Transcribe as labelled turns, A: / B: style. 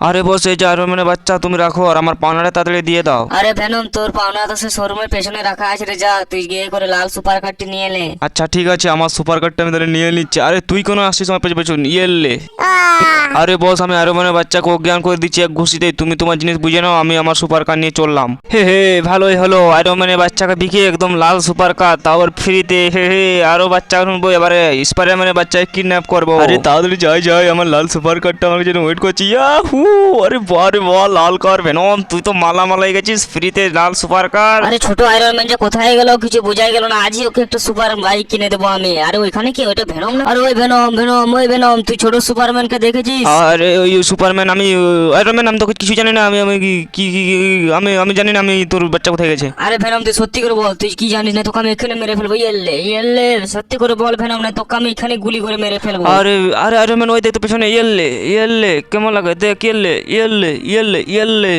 A: আরে বস, এই যে আয়রন ম্যানের বাচ্চা তুমি রাখো, আর আমার পাওনাটা তাড়াতাড়ি দিয়ে দাও।
B: আরে ভেনম, তোর পাওনা তো সে শোরুমের পেছনে রাখা আছে রে, যা তুই গিয়ে করে লাল সুপার কারটি নিয়ে এলে।
A: আচ্ছা ঠিক আছে, আমার সুপার কারটা আমি তাহলে নিয়ে নিচ্ছি। আরে তুই কোনো আসছিস আমার পেছন পেছন, ইয়েলে। আরে বস, আমি আয়রন ম্যানের বাচ্চাকে অজ্ঞান করে দিচ্ছি এক ঘুষিতেই। তুমি তোমার জিনিস বুঝে নাও, আমি আমার সুপার কার নিয়ে চললাম। হে হে, ভালোই হলো, আয়রন ম্যানের বাচ্চাকে বিকিয়ে একদম লাল সুপার কার, তাও ফ্রিতে। হে হে, আরো বাচ্চা শুনবো, এবারে স্পাইডারম্যানের বাচ্চাকে কিডন্যাপ করবো। আরে তাড়াতাড়ি যাই যাই, আমার লাল সুপার কারটা আমার জন্য ওয়েট করছি। ইয়াহু! আরে বারে বাহ, লাল কার ভেনম, তুই তো মালামাল হয়ে গেছিস, ফ্রিতে লাল সুপার কার।
B: আরে ছোট আয়রন ম্যান যে কোথায় গেল কিছু বোঝাই গেল না, আজই ওকে একটা সুপার বাইক কিনে দেবো আমি। আরে ওইখানে কি, ওইটা ভেনম না? আরে ওই ভেনম, ভেনম, ওই ভেনম, তুই ছোট সুপারম্যানকে দেখেছিস?
A: আরে ওই সুপারম্যান, আমি আয়রন ম্যান, আমি তো কিছু জানি না। আমি আমি কি কি আমি আমি জানি না, আমি তোর বাচ্চা কোথায় গেছে।
B: আরে ভেনম, তুই সত্যি করে বল, তুই কি জানিস না? তোকে আমি এখানে মেরে ফেলবো। ইয়েলে ইয়েলে, সত্যি করে বল ভেনম, না তোকে আমি এখানে গুলি করে মেরে ফেলবো।
A: আরে আরে আয়রন ম্যান, ওই দেখ তো পেছনে, ইয়েলে ইয়েলে, কেমন লাগে দেখ, ইয়েলে ইয়েলে ইয়েলে ইয়েলে।